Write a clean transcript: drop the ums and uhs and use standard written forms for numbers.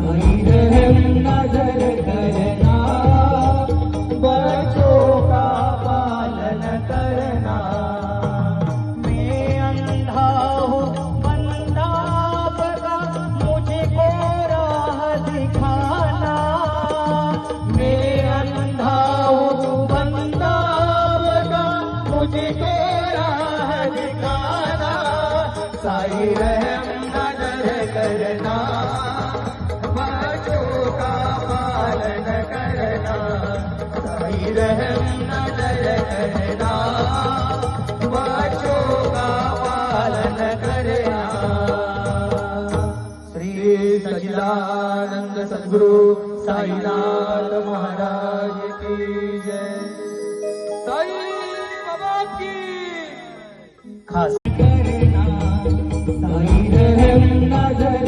साईं रहम नजर करना, बच्चों का पालन करना। मैं अंधा हूँ बंदा बगा, मुझको राह दिखाना। मैं अंधा हूँ बंदा बगा, मुझको राह दिखाना। साईं रहम नजर करना, बच्चों का पालन करना। साईं रहम नजर करना, बच्चों का पालन करना। श्री सच्चिदानंद सद्गुरु साईनाथ महाराज की जय।